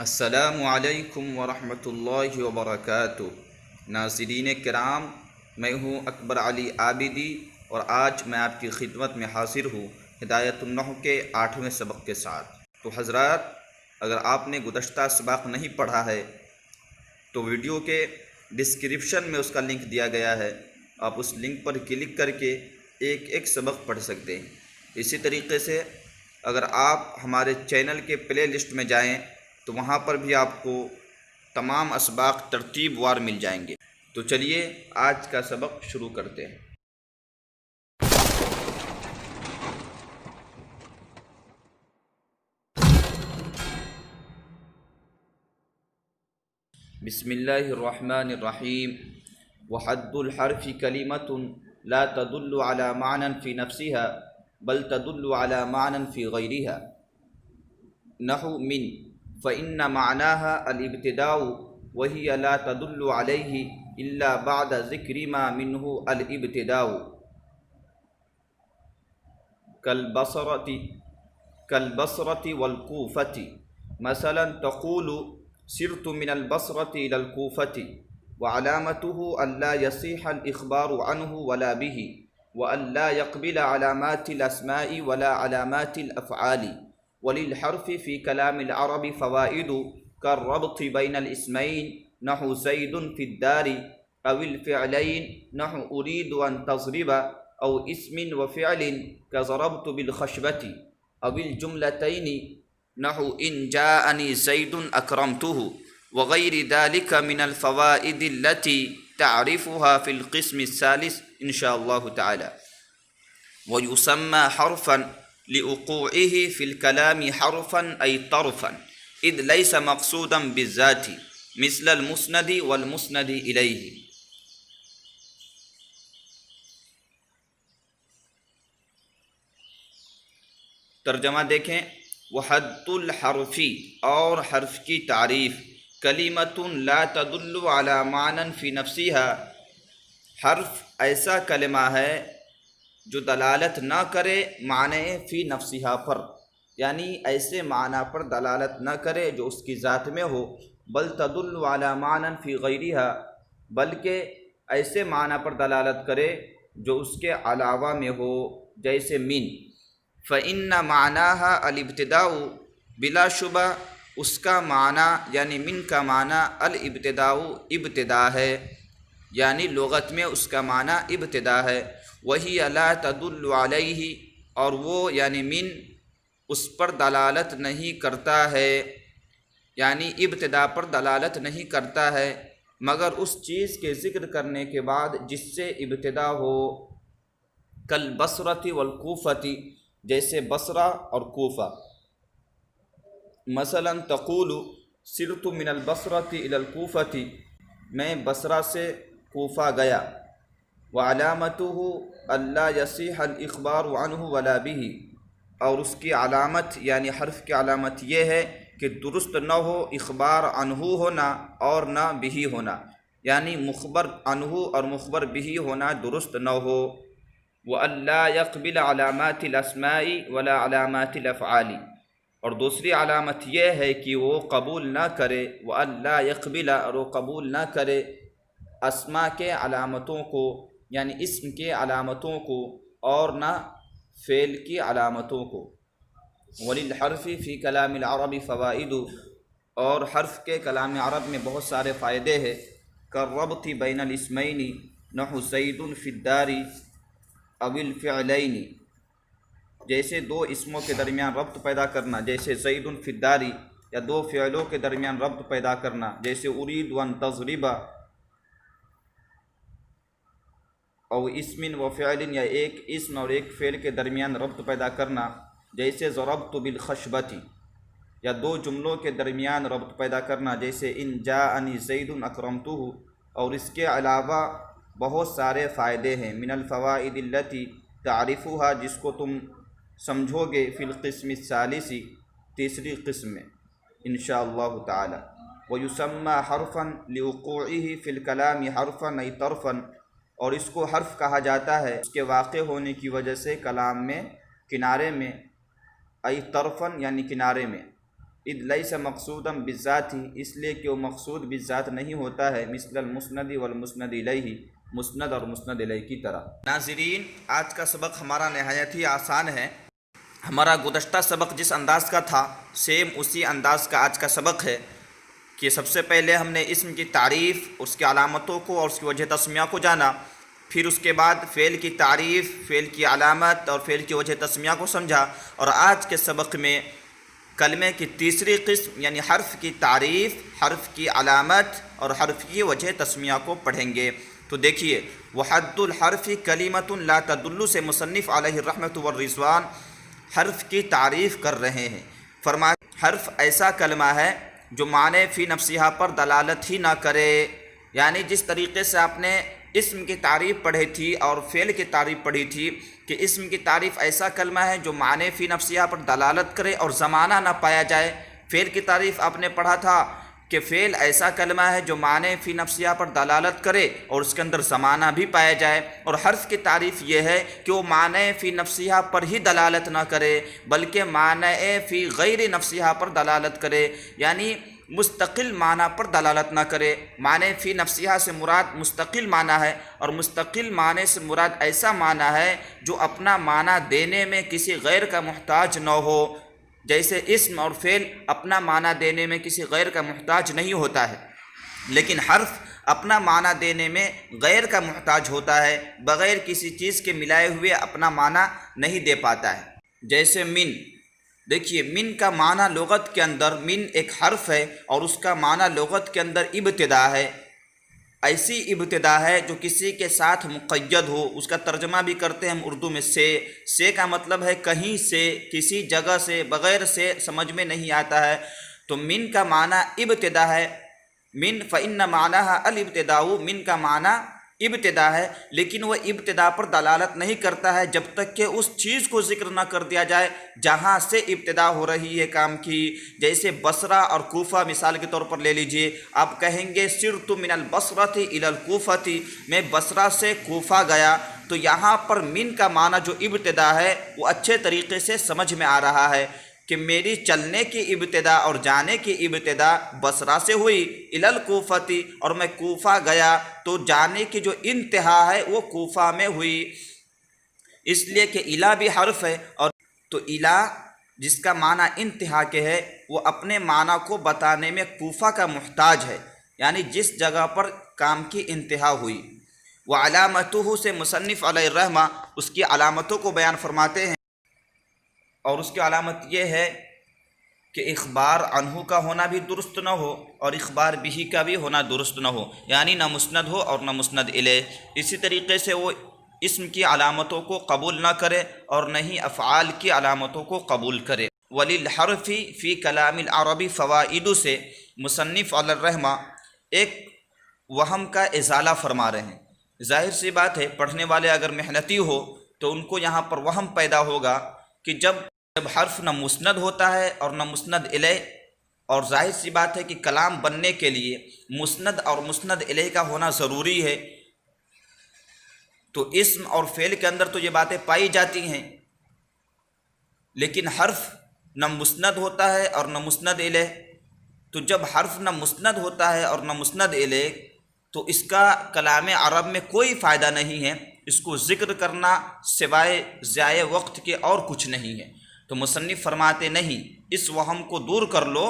السلام علیکم ورحمۃ اللہ وبرکاتہ۔ ناظرین کرام، میں ہوں اکبر علی عابدی اور آج میں آپ کی خدمت میں حاضر ہوں ہدایت النحو کے 8ویں سبق کے ساتھ۔ تو حضرات، اگر آپ نے گزشتہ سبق نہیں پڑھا ہے تو ویڈیو کے ڈسکرپشن میں اس کا لنک دیا گیا ہے، آپ اس لنک پر کلک کر کے ایک ایک سبق پڑھ سکتے ہیں۔ اسی طریقے سے اگر آپ ہمارے چینل کے پلے لسٹ میں جائیں تو وہاں پر بھی آپ کو تمام اسباق ترتیب وار مل جائیں گے۔ تو چلیے آج کا سبق شروع کرتے ہیں۔ بسم اللہ الرحمن الرحیم۔ وحد الحرف کلمۃ لا تدل على معنى في نفسها بل تدل على معنى في غيرها نحو من، فإن معناها الابتداء وهي لا تدل عليه إلا بعد ذكر ما منه الابتداء كالبصرة والكوفة، مثلا تقول سرت من البصرة إلى الكوفة، وعلامته ألا يصح الإخبار عنه ولا به، وألا يقبل علامات الأسماء ولا علامات الأفعال۔ وللحرف في كلام العرب فوائد كالربط بين الاسمين نحو زيد في الدار، أو الفعلين نحو أريد أن تضرب، أو اسم وفعل كضربت بالخشبة، أو الجملتين نحو إن جاءني زيد أكرمته، وغير ذلك من الفوائد التي تعرفها في القسم الثالث إن شاء الله تعالى۔ ويسمى حرفا لوقوعه في الكلام حرفا أي طرفا، إذ ليس مقصودا بالذات، مثل المسند والمسند إليه۔ ترجمہ دیکھیں۔ وحد الحرفی، اور حرف کی تعریف، کلمۃ لا تدل علی معنی فی نفسها، حرف ایسا کلمہ ہے جو دلالت نہ کرے معنی فی نفسها پر، یعنی ایسے معنی پر دلالت نہ کرے جو اس کی ذات میں ہو، بل تدل علی معنی فی غیرها، بلکہ ایسے معنی پر دلالت کرے جو اس کے علاوہ میں ہو، جیسے من۔ فإن معناها الابتداء، بلا شبہ اس کا معنی یعنی من کا معنی الابتداء ابتدا ہے، یعنی لغت میں اس کا معنی ابتدا ہے۔ وہی لا تدل علیہ، اور وہ یعنی من اس پر دلالت نہیں کرتا ہے، یعنی ابتدا پر دلالت نہیں کرتا ہے مگر اس چیز کے ذکر کرنے کے بعد جس سے ابتدا ہو۔ کالبصرۃ والکوفۃ، جیسے بصرہ اور کوفہ۔ مثلا تقول سرت من البصرۃ الی الکوفۃ، میں بصرہ سے کوفہ گیا۔ وعلامته الا یصح الاخبار عنه ولا به، اور اس کی علامت یعنی حرف کی علامت یہ ہے کہ درست نہ ہو اخبار عنہ ہونا اور نہ بھی ہونا، یعنی مخبر عنہ اور مخبر بھی ہونا درست نہ ہو۔ وَأَلَّا يَقْبِلَ عَلَامَاتِ الْأَسْمَاءِ وَلَا عَلَامَاتِ الْأَفْعَالِ، اور دوسری علامت یہ ہے کہ وہ قبول نہ کرے، وَأَلَّا يَقْبِلَ، اور وہ قبول نہ کرے اسماء کے علامتوں کو، یعنی اسم کے علامتوں کو، اور نہ فعل کی علامتوں کو۔ وَلِلْحَرْفِ فِي كَلَامِ الْعَرَبِ فَوَائِدُ، اور حرف کے کلام عرب میں بہت سارے فائدے ہیں۔ كالربط بین الاسمین نحو زید فی الدار، او الفعلین، جیسے دو اسموں کے درمیان ربط پیدا کرنا، جیسے زید فی الدار، یا دو فعلوں کے درمیان ربط پیدا کرنا، جیسے ارید ان تضرب، او اسم و فعل، یا ایک اسم اور ایک فعل کے درمیان ربط پیدا کرنا، جیسے ضربت بالخشبۃ، یا دو جملوں کے درمیان ربط پیدا کرنا، جیسے ان جاءنی زید اکرمتہ۔ اور اس کے علاوہ بہت سارے فائدے ہیں، من الفوائد التی تعرفها، جس کو تم سمجھو گے فی القسم الثالث، تیسری قسم میں انشاءاللہ تعالی۔ ویسمى حرفا لوقوعه فی الکلام حرفا ای طرفا، اور اس کو حرف کہا جاتا ہے اس کے واقع ہونے کی وجہ سے کلام میں کنارے میں، ای طرفا یعنی کنارے میں۔ اذ لیس مقصودا بالذات، اس لیے کہ وہ مقصود بالذات نہیں ہوتا ہے، مثل المسند والمسند الیہ، مسند اور مسند الیہ کی طرح۔ ناظرین، آج کا سبق ہمارا نہایت ہی آسان ہے۔ ہمارا گزشتہ سبق جس انداز کا تھا سیم اسی انداز کا آج کا سبق ہے کہ سب سے پہلے ہم نے اسم کی تعریف، اس کی علامتوں کو اور اس کی وجہ تسمیہ کو جانا، پھر اس کے بعد فعل کی تعریف، فعل کی علامت اور فعل کی وجہ تسمیہ کو سمجھا، اور آج کے سبق میں کلمے کی تیسری قسم یعنی حرف کی تعریف، حرف کی علامت اور حرف کی وجہ تسمیہ کو پڑھیں گے۔ تو دیکھیے، وحد الحرف کلمۃ لا تدل سے مصنف علیہ الرحمۃ والرضوان حرف کی تعریف کر رہے ہیں۔ فرماتے حرف ایسا کلمہ ہے جو معنی فی نفسہا پر دلالت ہی نہ کرے، یعنی جس طریقے سے آپ نے اسم کی تعریف پڑھی تھی اور فعل کی تعریف پڑھی تھی کہ اسم کی تعریف ایسا کلمہ ہے جو معنی فی نفسہا پر دلالت کرے اور زمانہ نہ پایا جائے، فعل کی تعریف آپ نے پڑھا تھا کہ فعل ایسا کلمہ ہے جو معنی فی نفسہا پر دلالت کرے اور اس کے اندر زمانہ بھی پایا جائے، اور حرف کی تعریف یہ ہے کہ وہ معنی فی نفسہا پر ہی دلالت نہ کرے بلکہ معنی فی غیر نفسہا پر دلالت کرے، یعنی مستقل معنی پر دلالت نہ کرے۔ معنی فی نفسہا سے مراد مستقل معنی ہے، اور مستقل معنی سے مراد ایسا معنی ہے جو اپنا معنی دینے میں کسی غیر کا محتاج نہ ہو، جیسے اسم اور فعل اپنا معنی دینے میں کسی غیر کا محتاج نہیں ہوتا ہے، لیکن حرف اپنا معنی دینے میں غیر کا محتاج ہوتا ہے، بغیر کسی چیز کے ملائے ہوئے اپنا معنی نہیں دے پاتا ہے۔ جیسے من، دیکھیے من کا معنی لغت کے اندر، من ایک حرف ہے اور اس کا معنی لغت کے اندر ابتدا ہے، ایسی ابتدا ہے جو کسی کے ساتھ مقید ہو۔ اس کا ترجمہ بھی کرتے ہیں ہم اردو میں سے کا مطلب ہے کہیں سے، کسی جگہ سے، بغیر سے سمجھ میں نہیں آتا ہے، تو من کا معنی ابتدا ہے۔ من فإن معناها الابتداء، من کا معنی ابتدا ہے، لیکن وہ ابتدا پر دلالت نہیں کرتا ہے جب تک کہ اس چیز کو ذکر نہ کر دیا جائے جہاں سے ابتدا ہو رہی ہے کام کی۔ جیسے بصرہ اور کوفہ مثال کے طور پر لے لیجئے، آپ کہیں گے سرت من البصرۃ الی الکوفۃ، میں بصرہ سے کوفہ گیا، تو یہاں پر من کا معنی جو ابتدا ہے وہ اچھے طریقے سے سمجھ میں آ رہا ہے کہ میری چلنے کی ابتدا اور جانے کی ابتدا بصرہ سے ہوئی، الی الکوفۃ، اور میں کوفہ گیا تو جانے کی جو انتہا ہے وہ کوفہ میں ہوئی، اس لیے کہ الی بھی حرف ہے، اور تو الی جس کا معنی انتہا کے ہے وہ اپنے معنی کو بتانے میں کوفہ کا محتاج ہے، یعنی جس جگہ پر کام کی انتہا ہوئی۔ وعلامتہ سے مصنف علیہ الرحمہ اس کی علامتوں کو بیان فرماتے ہیں، اور اس کی علامت یہ ہے کہ اخبار عنہ کا ہونا بھی درست نہ ہو اور اخبار بہ کا بھی ہونا درست نہ ہو، یعنی نہ مسند ہو اور نہ مسند الیہ۔ اسی طریقے سے وہ اسم کی علامتوں کو قبول نہ کرے اور نہ ہی افعال کی علامتوں کو قبول کرے۔ وللحرف فی کلام العربی فوائد سے مصنف علی الرحمہ ایک وہم کا ازالہ فرما رہے ہیں۔ ظاہر سی بات ہے، پڑھنے والے اگر محنتی ہو تو ان کو یہاں پر وہم پیدا ہوگا کہ جب حرف نہ مسند ہوتا ہے اور نہ مسند الیہ، اور ظاہر سی بات ہے کہ کلام بننے کے لیے مسند اور مسند الیہ کا ہونا ضروری ہے، تو اسم اور فعل کے اندر تو یہ باتیں پائی جاتی ہیں، لیکن حرف نہ مسند ہوتا ہے اور نہ مسند الیہ، تو جب حرف نہ مسند ہوتا ہے اور نہ مسند الیہ تو اس کا کلام عرب میں کوئی فائدہ نہیں ہے، اس کو ذکر کرنا سوائے ضیاع وقت کے اور کچھ نہیں ہے۔ تو مصنف فرماتے نہیں، اس وہم کو دور کر لو،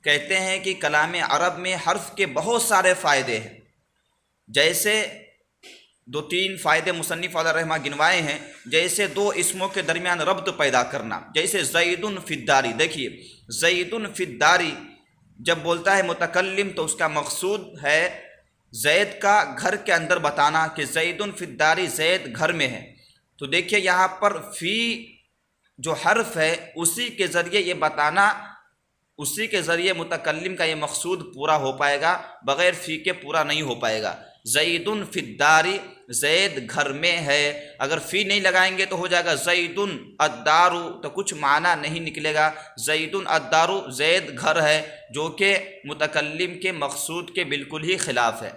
کہتے ہیں کہ کلام عرب میں حرف کے بہت سارے فائدے ہیں، جیسے دو تین فائدے مصنف علیہ الرحمہ گنوائے ہیں، جیسے دو اسموں کے درمیان ربط پیدا کرنا، جیسے زید فی الداری، دیکھیے زید فی الداری جب بولتا ہے متکلم تو اس کا مقصود ہے زید کا گھر کے اندر بتانا کہ زید فی الداری، زید گھر میں ہے، تو دیکھیے یہاں پر فی جو حرف ہے اسی کے ذریعے یہ بتانا، اسی کے ذریعے متکلم کا یہ مقصود پورا ہو پائے گا، بغیر فی کے پورا نہیں ہو پائے گا۔ زید فی الداری، زید گھر میں ہے، اگر فی نہیں لگائیں گے تو ہو جائے گا زید الدار، تو کچھ معنی نہیں نکلے گا۔ زید الدار، زید گھر ہے، جو کہ متکلم کے مقصود کے بالکل ہی خلاف ہے۔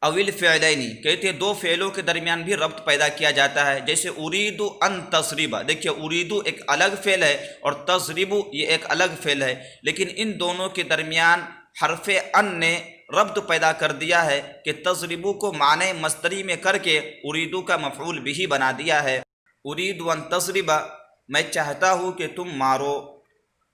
اول فعلینی کہتے ہیں دو فعلوں کے درمیان بھی ربط پیدا کیا جاتا ہے، جیسے اریدو ان تضربا، دیکھیے اریدو ایک الگ فعل ہے اور تضربو یہ ایک الگ فعل ہے، لیکن ان دونوں کے درمیان حرف ان نے ربط پیدا کر دیا ہے کہ تضربو کو معنی مصدری میں کر کے اریدو کا مفعول بھی بنا دیا ہے۔ اریدو ان تضربا، میں چاہتا ہوں کہ تم مارو،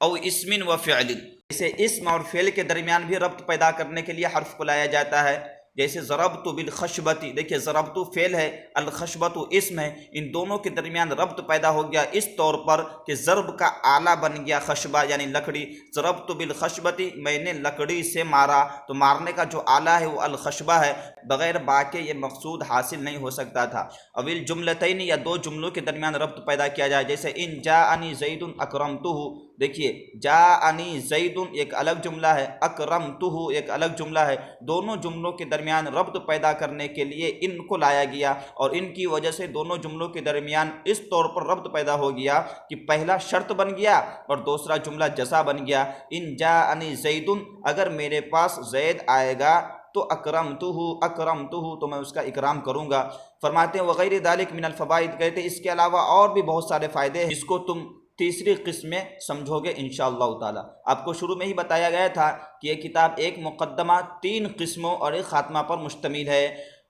او اسم و فعل، جیسے اسم اور فعل کے درمیان بھی ربط پیدا کرنے کے لیے حرف کو لایا جاتا ہے، جیسے ضربت بالخشبتی، دیکھیے ضربت فعل ہے، الخشبت اسم ہے، ان دونوں کے درمیان ربط پیدا ہو گیا اس طور پر کہ ضرب کا آلہ بن گیا خشبہ یعنی لکڑی، ضربت بالخشبتی، میں نے لکڑی سے مارا، تو مارنے کا جو آلہ ہے وہ الخشبہ ہے، بغیر با کے یہ مقصود حاصل نہیں ہو سکتا تھا۔ اول جملتین، یا دو جملوں کے درمیان ربط پیدا کیا جائے، جیسے ان جاءنی زید اکرمتہ، دیکھیے جاءنی زید ایک الگ جملہ ہے، اکرمتہ ایک الگ جملہ ہے، دونوں جملوں کے درمیان ربط پیدا کرنے کے لیے ان کو لایا گیا، اور ان کی وجہ سے دونوں جملوں کے درمیان اس طور پر ربط پیدا ہو گیا کہ پہلا شرط بن گیا اور دوسرا جملہ جزا بن گیا۔ ان جاءنی زید، اگر میرے پاس زید آئے گا تو اکرمتہ تو میں اس کا اکرام کروں گا۔ فرماتے ہیں وغیر ذالک من الفوائد، کہتے ہیں اس کے علاوہ اور بھی بہت سارے فائدے ہیں، اس کو تم تیسری قسم میں سمجھو گے انشاءاللہ تعالی۔ آپ کو شروع میں ہی بتایا گیا تھا کہ یہ کتاب ایک مقدمہ 3 قسموں اور ایک خاتمہ پر مشتمل ہے،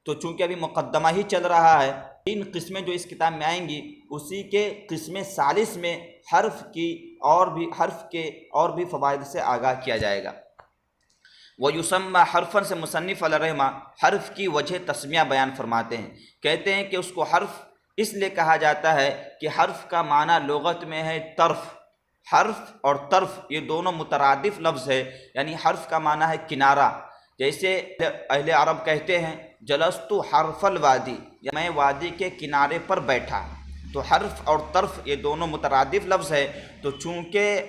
تو چونکہ ابھی مقدمہ ہی چل رہا ہے، 3 قسمیں جو اس کتاب میں آئیں گی، اسی کے قسم ثالث میں حرف کے اور بھی فوائد سے آگاہ کیا جائے گا۔ وَيُسَمَّى حرفاً سے مصنف علیہ الرحمہ حرف کی وجہ تسمیہ بیان فرماتے ہیں، کہتے ہیں کہ اس کو حرف اس لیے کہا جاتا ہے کہ حرف کا معنی لغت میں ہے طرف، حرف اور طرف یہ دونوں مترادف لفظ ہے، یعنی حرف کا معنی ہے کنارہ، جیسے اہل عرب کہتے ہیں جلست حرف الوادی، میں وادی کے کنارے پر بیٹھا، تو حرف اور طرف یہ دونوں مترادف لفظ ہے، تو چونکہ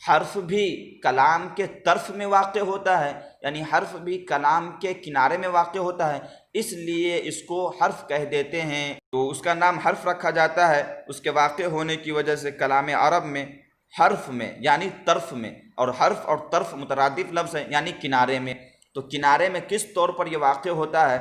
حرف بھی کلام کے طرف میں واقع ہوتا ہے، یعنی حرف بھی کلام کے کنارے میں واقع ہوتا ہے، اس لیے اس کو حرف کہہ دیتے ہیں، تو اس کا نام حرف رکھا جاتا ہے اس کے واقع ہونے کی وجہ سے کلام عرب میں حرف میں یعنی طرف میں، اور حرف اور طرف مترادف لفظ ہے یعنی کنارے میں۔ تو کنارے میں کس طور پر یہ واقع ہوتا ہے؟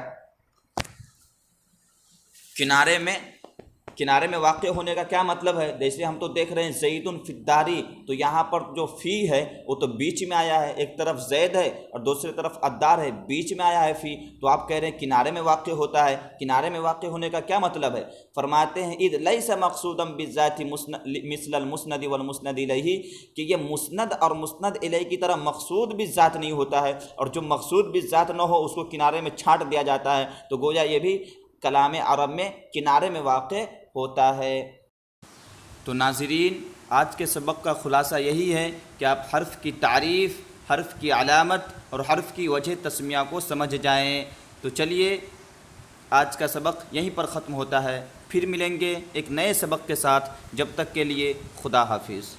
کنارے میں واقع ہونے کا کیا مطلب ہے؟ جیسے ہم تو دیکھ رہے ہیں زید فی الداری، تو یہاں پر جو فی ہے وہ تو بیچ میں آیا ہے، ایک طرف زید ہے اور دوسری طرف الدار ہے، بیچ میں آیا ہے فی، تو آپ کہہ رہے ہیں کنارے میں واقع ہوتا ہے۔ کنارے میں واقع ہونے کا کیا مطلب ہے؟ فرماتے ہیں اذ لیس مقصودا بالذات مثل المسند والمسند الیہ، کہ یہ مسند اور مسند الیہ کی طرح مقصود بالذات نہیں ہوتا ہے، اور جو مقصود بالذات نہ ہو اس کو کنارے میں چھانٹ دیا جاتا ہے، تو گویا یہ بھی کلام عرب میں کنارے میں واقع ہوتا ہے۔ تو ناظرین، آج کے سبق کا خلاصہ یہی ہے کہ آپ حرف کی تعریف، حرف کی علامت اور حرف کی وجہ تسمیہ کو سمجھ جائیں۔ تو چلیے آج کا سبق یہیں پر ختم ہوتا ہے، پھر ملیں گے ایک نئے سبق کے ساتھ، جب تک کے لیے خدا حافظ۔